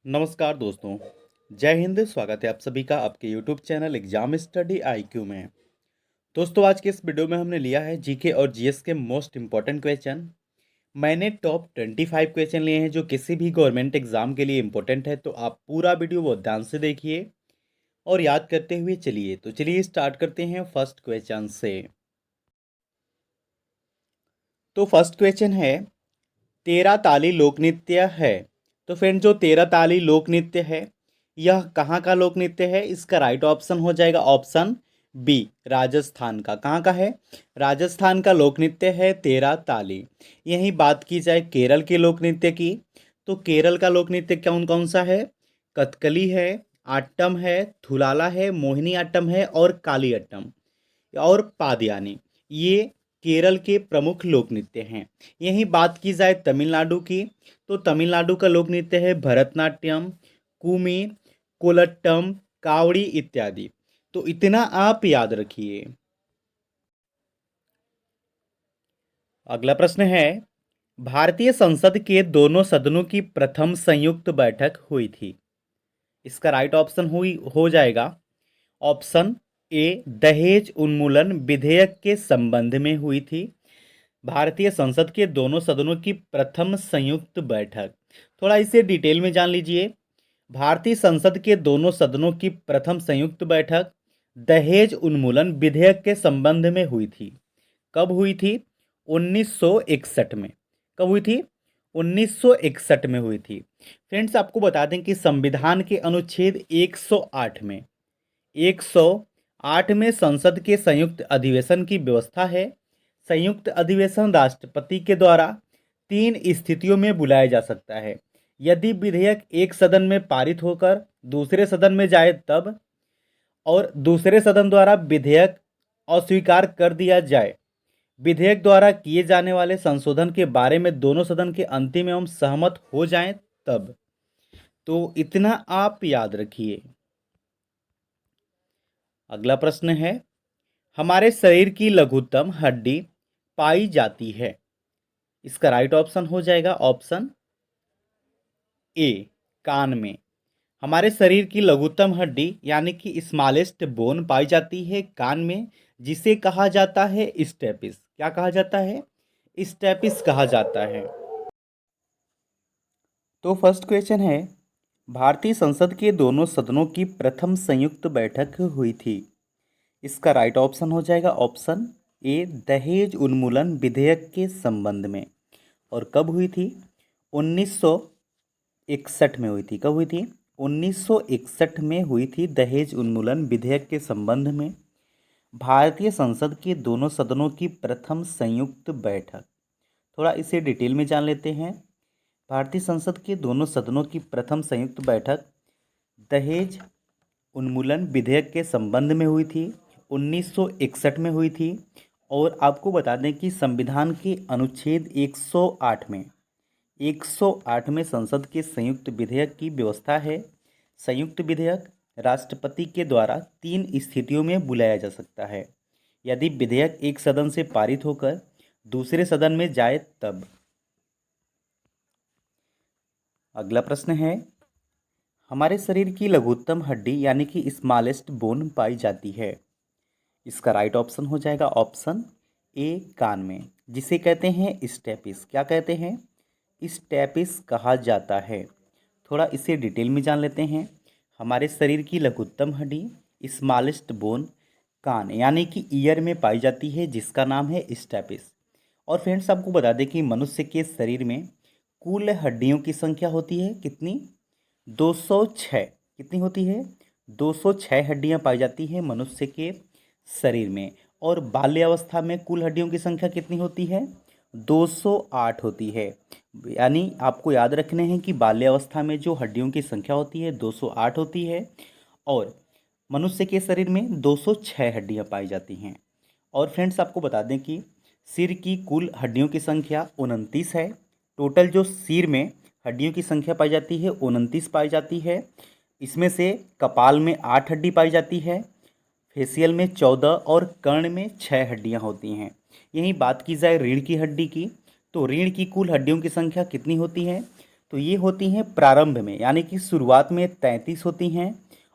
नमस्कार दोस्तों। जय हिंद। स्वागत है आप सभी का आपके YouTube channel exam study IQ में। दोस्तों आज के इस वीडियो में हमने लिया है जीके और जीएस के मोस्ट इंपॉर्टेंट क्वेश्चन। मैंने टॉप 25 क्वेश्चन लिए हैं जो किसी भी गवर्नमेंट एग्जाम के लिए इंपॉर्टेंट है, तो आप पूरा वीडियो बहुत ध्यान से देखिए और याद करते हुए चलिए। तो चलिए स्टार्ट करते हैं फर्स्ट क्वेश्चन से। तो फर्स्ट क्वेश्चन है, तेरह ताली लोक नृत्य है। तो फ्रेंड जो तेरह ताली लोक नृत्य है यह कहाँ का लोक नृत्य है? इसका राइट ऑप्शन हो जाएगा ऑप्शन बी, राजस्थान का। कहाँ का है? राजस्थान का लोक नृत्य है तेरह ताली। यही बात की जाए केरल के लोक नृत्य की, तो केरल का लोक नृत्य कौन कौन सा है? कथकली है, आट्टम है, थुलाला है, मोहिनी आट्टम है और काली आट्टम और पादयानी। ये केरल के प्रमुख लोक नृत्य हैं। यही बात की जाए तमिलनाडु की, तो तमिलनाडु का लोक नृत्य है भरतनाट्यम, कुमी, कोलट्टम, कावड़ी इत्यादि। तो इतना आप याद रखिए। अगला प्रश्न है, भारतीय संसद के दोनों सदनों की प्रथम संयुक्त बैठक हुई थी। इसका राइट ऑप्शन हुई हो जाएगा ऑप्शन ए, दहेज उन्मूलन विधेयक के संबंध में हुई थी। भारतीय संसद के दोनों सदनों की प्रथम संयुक्त बैठक, थोड़ा इसे डिटेल में जान लीजिए। भारतीय संसद के दोनों सदनों की प्रथम संयुक्त बैठक दहेज उन्मूलन विधेयक के संबंध में हुई थी। कब हुई थी? 1961 में। कब हुई थी? 1961 में हुई थी। फ्रेंड्स आपको बता दें कि संविधान के अनुच्छेद 108 में 108 में संसद के संयुक्त अधिवेशन की व्यवस्था है। संयुक्त अधिवेशन राष्ट्रपति के द्वारा तीन स्थितियों में बुलाया जा सकता है। यदि विधेयक एक सदन में पारित होकर दूसरे सदन में जाए तब, और दूसरे सदन द्वारा विधेयक अस्वीकार कर दिया जाए। विधेयक द्वारा किए जाने वाले संशोधन के बारे में दोनों सदन के अंतिम एवं सहमत हो जाएं तब। तो इतना आप याद रखिए। अगला प्रश्न है, हमारे शरीर की लघुत्तम हड्डी पाई जाती है। इसका राइट ऑप्शन हो जाएगा ऑप्शन ए, कान में। हमारे शरीर की लघुत्तम हड्डी यानी कि स्मॉलेस्ट बोन पाई जाती है कान में, जिसे कहा जाता है स्टेपिस। क्या कहा जाता है? स्टेपिस कहा जाता है। तो फर्स्ट क्वेश्चन है, भारतीय संसद के दोनों सदनों की प्रथम संयुक्त बैठक हुई थी। इसका राइट ऑप्शन हो जाएगा ऑप्शन ए, दहेज उन्मूलन विधेयक के संबंध में। और कब हुई थी? 1961 में हुई थी। कब हुई थी? 1961 में हुई थी दहेज उन्मूलन विधेयक के संबंध में। भारतीय संसद के दोनों सदनों की प्रथम संयुक्त बैठक, थोड़ा इसे डिटेल में जान लेते हैं। भारतीय संसद के दोनों सदनों की प्रथम संयुक्त बैठक दहेज उन्मूलन विधेयक के संबंध में हुई थी, 1961 में हुई थी। और आपको बता दें कि संविधान के अनुच्छेद 108 में संसद के संयुक्त विधेयक की व्यवस्था है। संयुक्त विधेयक राष्ट्रपति के द्वारा तीन स्थितियों में बुलाया जा सकता है। यदि विधेयक एक सदन से पारित होकर दूसरे सदन में जाए तब। अगला प्रश्न है, हमारे शरीर की लघुत्तम हड्डी यानी कि स्मॉलेस्ट बोन पाई जाती है। इसका राइट ऑप्शन हो जाएगा ऑप्शन ए, कान में, जिसे कहते हैं स्टेपिस। क्या कहते हैं? स्टेपिस कहा जाता है। थोड़ा इसे डिटेल में जान लेते हैं। हमारे शरीर की लघुत्तम हड्डी स्मॉलेस्ट बोन कान यानी कि ईयर में पाई जाती है, जिसका नाम है स्टेपिस। और फ्रेंड्स आपको बता दें कि मनुष्य के शरीर में कुल हड्डियों की संख्या होती है कितनी? 206। कितनी होती है? 206 हड्डियां पाई जाती हैं मनुष्य के शरीर में। और बाल्यावस्था में कुल हड्डियों की संख्या कितनी होती है? 208 होती है। यानी आपको याद रखने हैं कि बाल्यावस्था में जो हड्डियों की संख्या होती है 208 होती है, और मनुष्य के शरीर में 206 हड्डियां पाई जाती हैं। और फ्रेंड्स आपको बता दें कि सिर की कुल हड्डियों की संख्या 29 है। टोटल जो सिर में हड्डियों की संख्या पाई जाती है 29 पाई जाती है। इसमें से कपाल में 8 हड्डी पाई जाती है, फेसियल में 14 और कर्ण में 6 हड्डियां होती हैं। यही बात की जाए रीढ़ की हड्डी की, तो रीढ़ की कुल हड्डियों की संख्या कितनी होती है? तो ये होती हैं प्रारंभ में, यानी कि शुरुआत में 33 होती हैं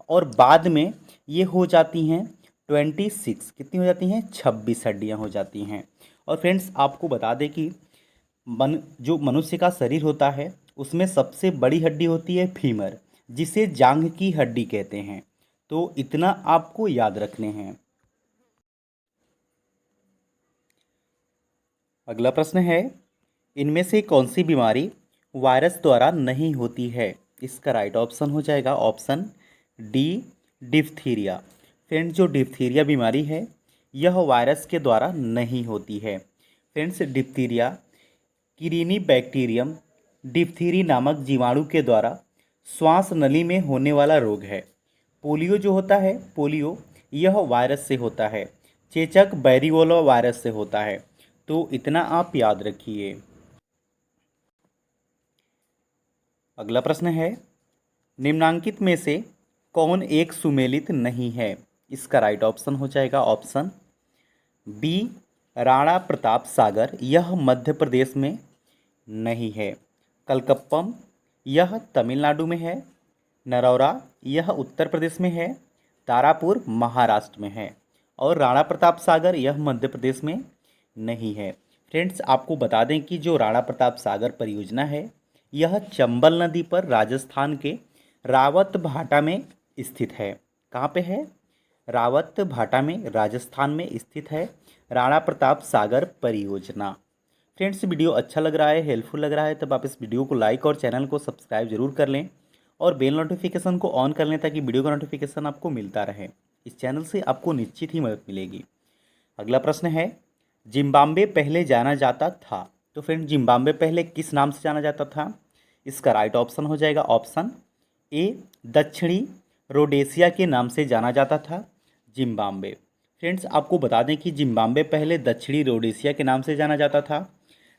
और बाद में ये हो जाती हैं 26। कितनी हो जाती हैं? 26 हड्डियाँ हो जाती हैं। और फ्रेंड्स आपको बता दें कि जो मनुष्य का शरीर होता है उसमें सबसे बड़ी हड्डी होती है फीमर, जिसे जांघ की हड्डी कहते हैं। तो इतना आपको याद रखने हैं। अगला प्रश्न है, इनमें से कौन सी बीमारी वायरस द्वारा नहीं होती है? इसका राइट ऑप्शन हो जाएगा ऑप्शन डी, डिप्थीरिया। फ्रेंड्स जो डिप्थीरिया बीमारी है यह वायरस के द्वारा नहीं होती है। फ्रेंड्स डिप्थीरिया किरीनी बैक्टीरियम डिप्थीरी नामक जीवाणु के द्वारा श्वास नली में होने वाला रोग है। पोलियो जो होता है, पोलियो यह वायरस से होता है। चेचक बैरियोला वायरस से होता है। तो इतना आप याद रखिए। अगला प्रश्न है, निम्नांकित में से कौन एक सुमेलित नहीं है? इसका राइट ऑप्शन हो जाएगा ऑप्शन बी, राणा प्रताप सागर, यह मध्य प्रदेश में नहीं है। कलकप्पम यह तमिलनाडु में है। नरौरा यह उत्तर प्रदेश में है। तारापुर महाराष्ट्र में है। और राणा प्रताप सागर यह मध्य प्रदेश में नहीं है। फ्रेंड्स आपको बता दें कि जो राणा प्रताप सागर परियोजना है यह चंबल नदी पर राजस्थान के रावत भाटा में स्थित है। कहाँ पे है? रावत भाटा में राजस्थान में स्थित है राणा प्रताप सागर परियोजना। फ्रेंड्स वीडियो अच्छा लग रहा है, हेल्पफुल लग रहा है, तब आप इस वीडियो को लाइक और चैनल को सब्सक्राइब जरूर कर लें और बेल नोटिफिकेशन को ऑन कर लें ताकि वीडियो का नोटिफिकेशन आपको मिलता रहे। इस चैनल से आपको निश्चित ही मदद मिलेगी। अगला प्रश्न है, जिम्बाब्वे पहले जाना जाता था। तो फ्रेंड जिम्बाब्वे पहले किस नाम से जाना जाता था? इसका राइट ऑप्शन हो जाएगा ऑप्शन ए, दक्षिणी रोडेशिया के नाम से जाना जाता था जिम्बाब्वे। फ्रेंड्स आपको बता दें कि जिम्बाब्वे पहले दक्षिणी रोडेशिया के नाम से जाना जाता था,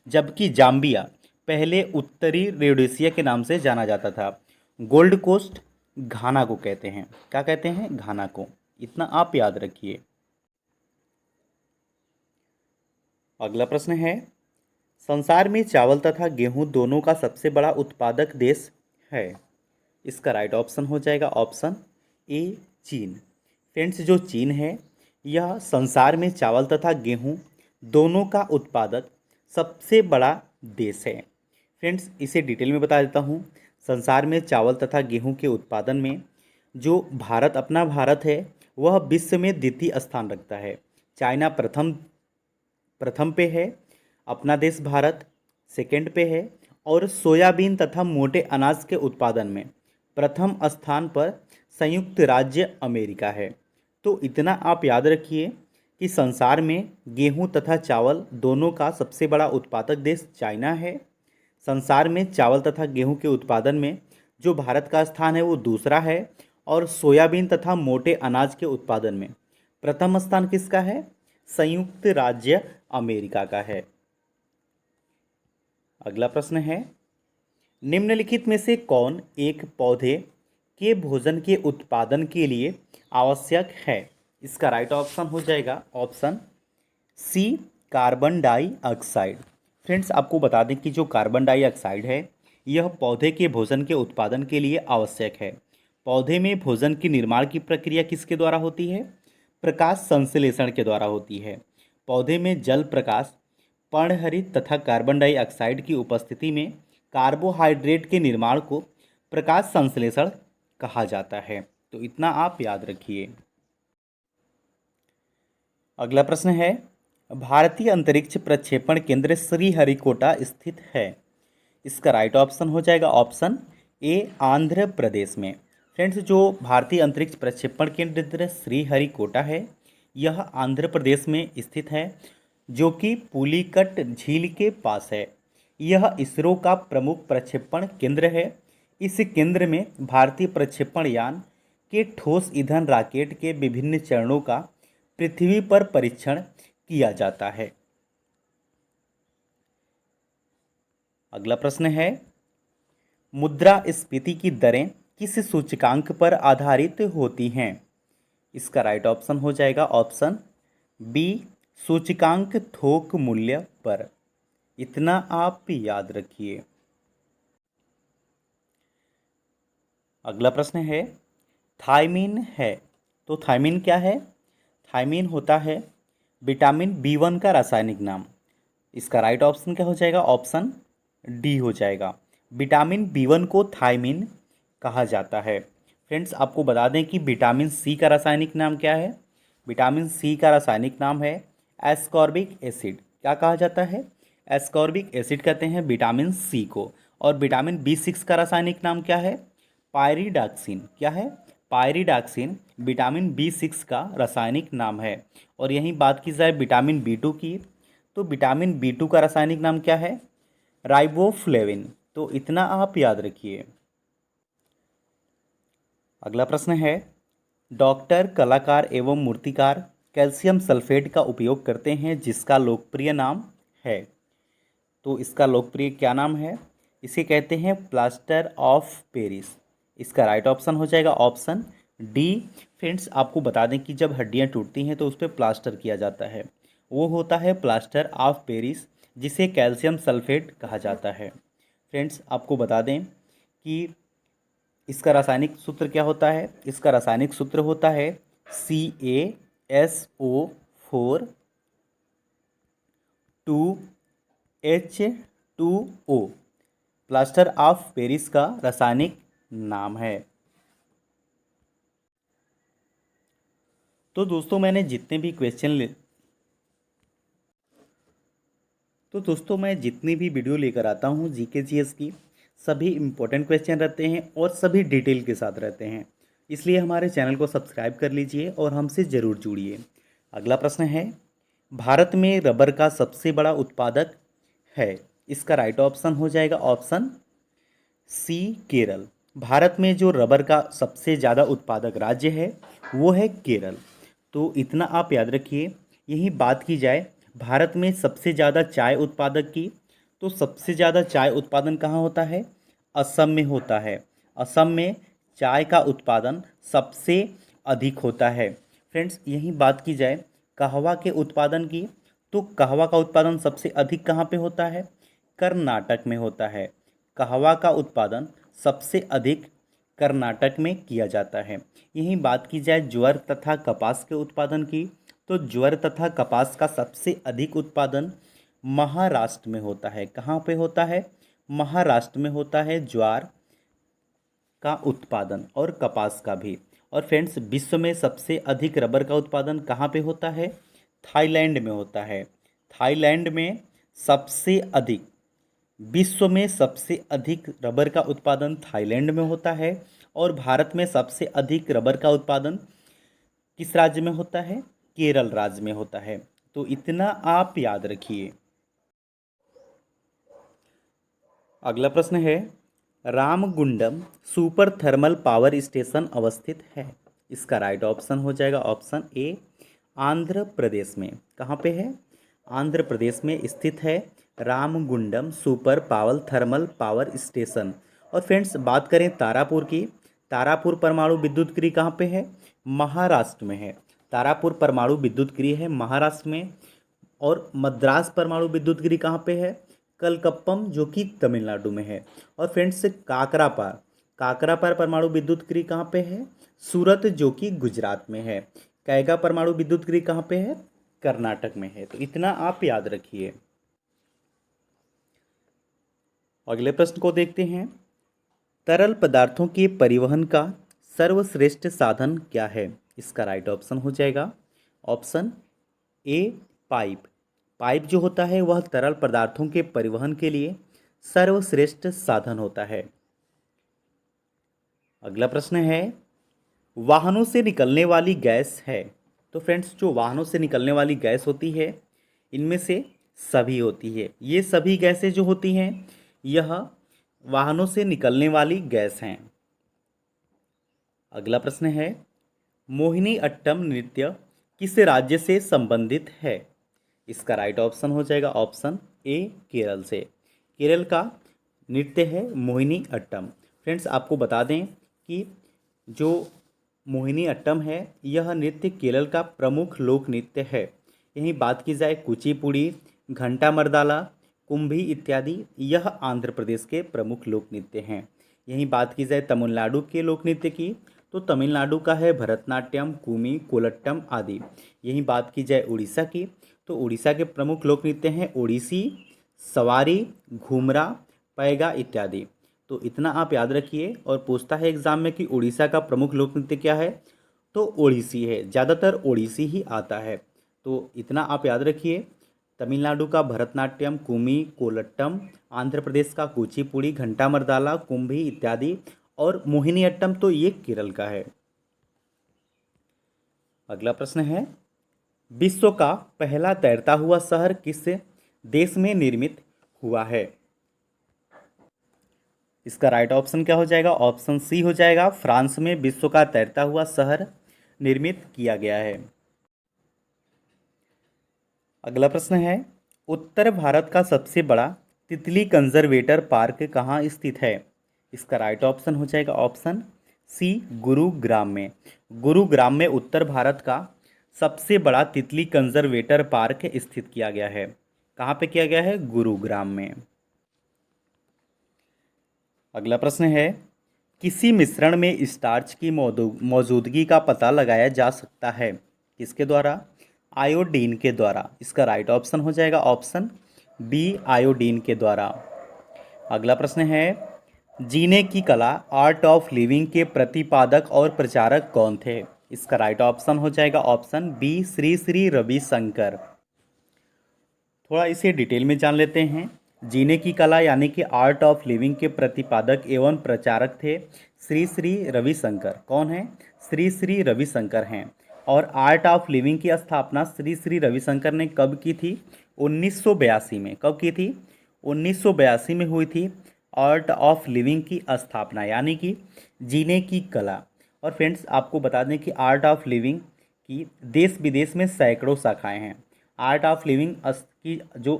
जबकि जाम्बिया पहले उत्तरी रोडेशिया के नाम से जाना जाता था। गोल्ड कोस्ट घाना को कहते हैं। क्या कहते हैं? घाना को। इतना आप याद रखिए। अगला प्रश्न है, संसार में चावल तथा गेहूं दोनों का सबसे बड़ा उत्पादक देश है। इसका राइट ऑप्शन हो जाएगा ऑप्शन ए, चीन। फ्रेंड्स जो चीन है यह संसार में चावल तथा गेहूं दोनों का उत्पादक सबसे बड़ा देश है। फ्रेंड्स इसे डिटेल में बता देता हूँ। संसार में चावल तथा गेहूं के उत्पादन में जो अपना भारत है वह विश्व में द्वितीय स्थान रखता है। चाइना प्रथम पे है, अपना देश भारत सेकंड पे है, और सोयाबीन तथा मोटे अनाज के उत्पादन में प्रथम स्थान पर संयुक्त राज्य अमेरिका है। तो इतना आप याद रखिए कि संसार में गेहूं तथा चावल दोनों का सबसे बड़ा उत्पादक देश चाइना है। संसार में चावल तथा गेहूं के उत्पादन में जो भारत का स्थान है वो दूसरा है, और सोयाबीन तथा मोटे अनाज के उत्पादन में प्रथम स्थान किसका है? संयुक्त राज्य अमेरिका का है। अगला प्रश्न है, निम्नलिखित में से कौन एक पौधे के भोजन के उत्पादन के लिए आवश्यक है? इसका राइट ऑप्शन हो जाएगा option C, carbon dioxide. Friends आपको बता दें कि जो कार्बन डाइऑक्साइड है यह पौधे के भोजन के उत्पादन के लिए आवश्यक है। पौधे में भोजन की निर्माण की प्रक्रिया किसके द्वारा होती है? प्रकाश संश्लेषण के द्वारा होती है। पौधे में जल, प्रकाश, पर्णहरित तथा कार्बन डाइऑक्साइड की उपस्थिति में कार्बोहाइड्रेट के निर्माण को प्रकाश संश्लेषण कहा जाता है। तो इतना आप याद रखिए। अगला प्रश्न है, भारतीय अंतरिक्ष प्रक्षेपण केंद्र श्रीहरिकोटा स्थित है। इसका राइट ऑप्शन हो जाएगा ऑप्शन ए, आंध्र प्रदेश में। फ्रेंड्स जो भारतीय अंतरिक्ष प्रक्षेपण केंद्र श्रीहरिकोटा है यह आंध्र प्रदेश में स्थित है, जो कि पुलिकट झील के पास है। यह इसरो का प्रमुख प्रक्षेपण केंद्र है। इस केंद्र में भारतीय प्रक्षेपण यान के ठोस ईंधन रॉकेट के विभिन्न चरणों का पृथ्वी पर परीक्षण किया जाता है। अगला प्रश्न है, मुद्रास्फीति की दरें किस सूचकांक पर आधारित होती हैं? इसका राइट ऑप्शन हो जाएगा ऑप्शन बी, सूचकांक थोक मूल्य पर। इतना आप याद रखिए। अगला प्रश्न है थायमीन है, तो थायमीन क्या है? थायमीन होता है विटामिन B1 का रासायनिक नाम। इसका राइट ऑप्शन क्या हो जाएगा? ऑप्शन डी हो जाएगा। विटामिन B1 को थायमीन कहा जाता है। फ्रेंड्स, आपको बता दें कि विटामिन सी का रासायनिक नाम क्या है? विटामिन सी का रासायनिक नाम है एस्कॉर्बिक एसिड। क्या कहा जाता है? एस्कॉर्बिक एसिड कहते हैं विटामिन सी को। और विटामिन B6 का रासायनिक नाम क्या है? पायरिडॉक्सिन। क्या है? पायरिडॉक्सिन विटामिन B6 का रासायनिक नाम है। और यहीं बात की जाए विटामिन B2 की, तो विटामिन B2 का रासायनिक नाम क्या है? राइबोफ्लेविन। तो इतना आप याद रखिए। अगला प्रश्न है डॉक्टर, कलाकार एवं मूर्तिकार कैल्शियम सल्फेट का उपयोग करते हैं जिसका लोकप्रिय नाम है। तो इसका लोकप्रिय क्या नाम है? इसे कहते हैं प्लास्टर ऑफ पेरिस। इसका राइट ऑप्शन हो जाएगा ऑप्शन डी। फ्रेंड्स, आपको बता दें कि जब हड्डियां टूटती हैं तो उस पर प्लास्टर किया जाता है, वो होता है प्लास्टर ऑफ पेरिस, जिसे कैल्शियम सल्फेट कहा जाता है। फ्रेंड्स, आपको बता दें कि इसका रासायनिक सूत्र क्या होता है? इसका रासायनिक सूत्र होता है CaSO4 2H2O। Plaster of Paris का रासायनिक नाम है। तो दोस्तों मैंने जितने भी जितनी भी वीडियो लेकर आता हूँ जीके जीएस की, सभी इम्पोर्टेंट क्वेश्चन रहते हैं और सभी डिटेल के साथ रहते हैं। इसलिए हमारे चैनल को सब्सक्राइब कर लीजिए और हमसे ज़रूर जुड़िए। अगला प्रश्न है भारत में रबर का सबसे बड़ा उत्पादक है। इसका राइट ऑप्शन हो जाएगा ऑप्शन सी केरल। भारत में जो रबर का सबसे ज़्यादा उत्पादक राज्य है वो है केरल। तो इतना आप याद रखिए। यही बात की जाए भारत में सबसे ज़्यादा चाय उत्पादक की, तो सबसे ज़्यादा चाय उत्पादन कहाँ होता है? असम में होता है। असम में चाय का उत्पादन सबसे अधिक होता है। फ्रेंड्स, यही बात की जाए कहवा के उत्पादन की, तो कहवा का उत्पादन सबसे अधिक कहाँ पे होता है? कर्नाटक में होता है। कहवा का उत्पादन सबसे अधिक कर्नाटक में किया जाता है। यहीं बात की जाए ज्वार तथा कपास के उत्पादन की, तो ज्वार तथा कपास का सबसे अधिक उत्पादन महाराष्ट्र में होता है। कहाँ पे होता है? महाराष्ट्र में होता है ज्वार का उत्पादन और कपास का भी। और फ्रेंड्स, विश्व में सबसे अधिक रबर का उत्पादन कहाँ पे होता है? थाईलैंड में होता है। थाईलैंड में सबसे अधिक, विश्व में सबसे अधिक रबर का उत्पादन थाईलैंड में होता है। और भारत में सबसे अधिक रबर का उत्पादन किस राज्य में होता है? केरल राज्य में होता है। तो इतना आप याद रखिए। अगला प्रश्न है Ramagundam super thermal power station अवस्थित है। इसका राइट ऑप्शन हो जाएगा ऑप्शन ए आंध्र प्रदेश में। कहाँ पे है? आंध्र प्रदेश में स्थित है Ramagundam super power thermal power station. और फ्रेंड्स, बात करें तारापुर की, तारापुर परमाणु विद्युत गृह कहाँ पे है? महाराष्ट्र में है। तारापुर परमाणु विद्युत गृह है महाराष्ट्र में। और मद्रास परमाणु विद्युत गृह कहाँ पे है? कलकप्पम, जो कि तमिलनाडु में है। और फ्रेंड्स, काकरापार, काकरापार परमाणु विद्युत गृह कहाँ पे है? सूरत, जो कि गुजरात में है। कैगा परमाणु विद्युत गृह कहाँ पे है? कर्नाटक में है। तो इतना आप याद रखिए। अगले प्रश्न को देखते हैं तरल पदार्थों के परिवहन का सर्वश्रेष्ठ साधन क्या है? इसका राइट ऑप्शन हो जाएगा ऑप्शन ए पाइप। पाइप जो होता है वह तरल पदार्थों के परिवहन के लिए सर्वश्रेष्ठ साधन होता है। अगला प्रश्न है वाहनों से निकलने वाली गैस है। तो फ्रेंड्स, जो वाहनों से निकलने वाली गैस होती है इनमें से सभी होती है, ये सभी गैसें जो होती हैं यह वाहनों से निकलने वाली गैस हैं। अगला प्रश्न है मोहिनी अट्टम नृत्य किस राज्य से संबंधित है? इसका राइट ऑप्शन हो जाएगा ऑप्शन ए केरल से। केरल का नृत्य है मोहिनी अट्टम। फ्रेंड्स, आपको बता दें कि जो मोहिनी अट्टम है यह नृत्य केरल का प्रमुख लोक नृत्य है। यहीं बात की जाए कुचिपुड़ी, घंटा मर्दाला, कुंभी इत्यादि यह आंध्र प्रदेश के प्रमुख लोक नृत्य हैं। यहीं बात की जाए तमिलनाडु के लोक नृत्य की, तो तमिलनाडु का है भरतनाट्यम, कुमी, कोलट्टम आदि। यहीं बात की जाए उड़ीसा की, तो उड़ीसा के प्रमुख लोक नृत्य हैं ओडिसी, सवारी, घूमरा, पैगा इत्यादि। तो इतना आप याद रखिए। और पूछता है एग्जाम में कि उड़ीसा का प्रमुख लोक नृत्य क्या है, तो ओडिसी है, ज़्यादातर ओडिसी ही आता है। तो इतना आप याद रखिए। तमिलनाडु का भरतनाट्यम, कुमी, कोलट्टम, आंध्र प्रदेश का कुचिपुड़ी, घंटा मर्दाला, कुंभी इत्यादि, और मोहिनीअट्टम तो ये केरल का है। अगला प्रश्न है, विश्व का पहला तैरता हुआ शहर किस देश में निर्मित हुआ है? इसका राइट ऑप्शन क्या हो जाएगा? ऑप्शन सी हो जाएगा, फ्रांस में विश्व का तैरता हुआ शहर निर्मित किया गया है। अगला प्रश्न है, उत्तर भारत का सबसे बड़ा तितली कंजर्वेटर पार्क कहाँ स्थित है? इसका राइट ऑप्शन हो जाएगा ऑप्शन सी, गुरुग्राम में। गुरुग्राम में उत्तर भारत का सबसे बड़ा तितली कंजर्वेटर पार्क स्थित किया गया है। कहाँ पे किया गया है? गुरुग्राम में। अगला प्रश्न है, किसी मिश्रण में स्टार्च की मौजूदगी का पता लगाया जा सकता है? किसके द्वारा? आयोडीन के द्वारा। इसका राइट ऑप्शन हो जाएगा ऑप्शन बी, आयोडीन के द्वारा। अगला प्रश्न है, जीने की कला आर्ट ऑफ लिविंग के प्रतिपादक और प्रचारक कौन थे? इसका राइट ऑप्शन हो जाएगा ऑप्शन बी, श्री श्री रविशंकर। थोड़ा इसे डिटेल में जान लेते हैं। जीने की कला यानी कि आर्ट ऑफ लिविंग के प्रतिपादक एवं प्रचारक थे श्री श्री रविशंकर। कौन है? श्री श्री रविशंकर हैं। और आर्ट ऑफ लिविंग की स्थापना श्री श्री रविशंकर ने कब की थी? 1982 में। कब की थी? 1982 में हुई थी आर्ट ऑफ लिविंग की स्थापना, यानी कि जीने की कला। और फ्रेंड्स आपको बता दें कि आर्ट ऑफ लिविंग की देश विदेश में सैकड़ों शाखाएं हैं। आर्ट ऑफ लिविंग की जो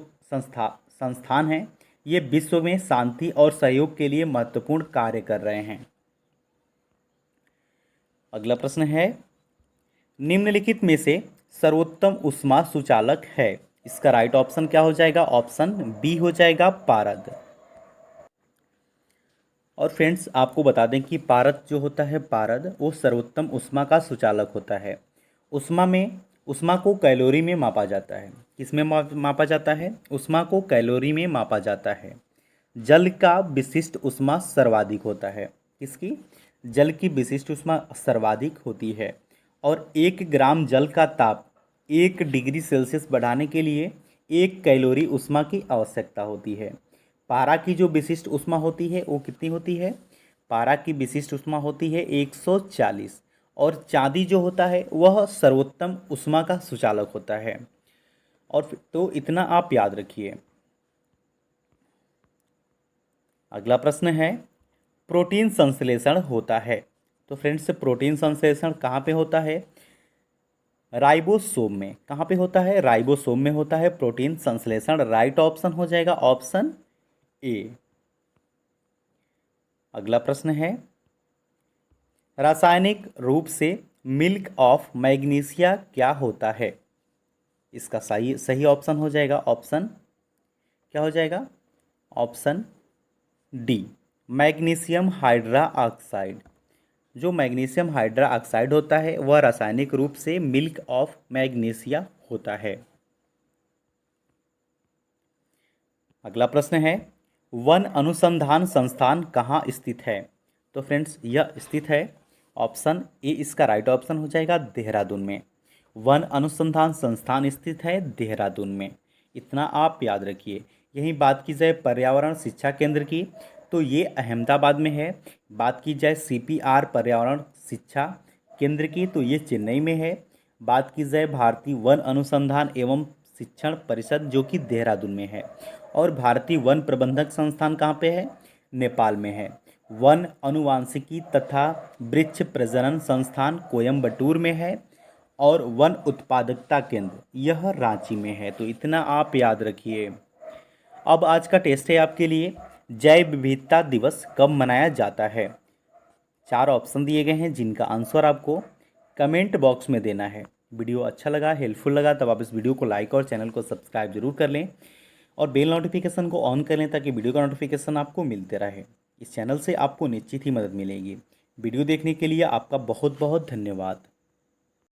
संस्थान हैं, ये विश्व में शांति और सहयोग के लिए महत्वपूर्ण कार्य कर रहे हैं। अगला प्रश्न है, निम्नलिखित में से सर्वोत्तम ऊष्मा सुचालक है? इसका राइट ऑप्शन क्या हो जाएगा? ऑप्शन बी हो जाएगा, पारद। और फ्रेंड्स आपको बता दें कि पारद जो होता है, पारद, वो सर्वोत्तम ऊष्मा का सुचालक होता है। ऊष्मा को कैलोरी में मापा जाता है। किसमें मापा जाता है? ऊष्मा को कैलोरी में मापा जाता है। जल का विशिष्ट ऊष्मा सर्वाधिक होता है। किसकी? जल की विशिष्ट ऊष्मा सर्वाधिक होती है। और 1 ग्राम जल का ताप 1 डिग्री सेल्सियस बढ़ाने के लिए 1 कैलोरी ऊष्मा की आवश्यकता होती है। पारा की जो विशिष्ट ऊष्मा होती है वो कितनी होती है? पारा की विशिष्ट ऊष्मा होती है 140। और चांदी जो होता है वह सर्वोत्तम ऊष्मा का सुचालक होता है। और तो इतना आप याद रखिए। अगला प्रश्न है, प्रोटीन संश्लेषण होता है। तो फ्रेंड्स प्रोटीन संश्लेषण कहाँ पे होता है? राइबोसोम में। कहाँ पे होता है? राइबोसोम में होता है प्रोटीन संश्लेषण। राइट ऑप्शन हो जाएगा ऑप्शन ए। अगला प्रश्न है, रासायनिक रूप से मिल्क ऑफ मैग्नीशिया क्या होता है? इसका सही ऑप्शन हो जाएगा ऑप्शन क्या हो जाएगा? Option D, magnesium hydra oxide. जो मैग्नीशियम हाइड्रा ऑक्साइड होता है वह रासायनिक रूप से मिल्क ऑफ मैग्नीशिया होता है। अगला प्रश्न है, वन अनुसंधान संस्थान कहाँ स्थित है? तो फ्रेंड्स यह स्थित है, ऑप्शन ए इसका राइट ऑप्शन हो जाएगा, देहरादून में। वन अनुसंधान संस्थान स्थित है देहरादून में। इतना आप याद रखिए। यहीं बात की जाए पर्यावरण शिक्षा केंद्र की, तो ये अहमदाबाद में है। बात की जाए CPR पर्यावरण शिक्षा केंद्र की, तो ये चेन्नई में है। बात की जाए भारतीय वन अनुसंधान एवं शिक्षण परिषद, जो कि देहरादून में है। और भारतीय वन प्रबंधक संस्थान कहाँ पे है? नेपाल में है। वन अनुवांशिकी तथा वृक्ष प्रजनन संस्थान कोयम्बटूर में है। और वन उत्पादकता केंद्र यह रांची में है। तो इतना आप याद रखिए। अब आज का टेस्ट है आपके लिए, जैव विविधता दिवस कब मनाया जाता है? 4 ऑप्शन दिए गए हैं जिनका आंसर आपको कमेंट बॉक्स में देना है। वीडियो अच्छा लगा, हेल्पफुल लगा, तब आप इस वीडियो को लाइक और चैनल को सब्सक्राइब जरूर कर लें। और बेल नोटिफिकेशन को ऑन कर लें ताकि वीडियो का नोटिफिकेशन आपको मिलते रहे। इस चैनल से आपको निश्चित ही मदद मिलेगी। वीडियो देखने के लिए आपका बहुत बहुत धन्यवाद।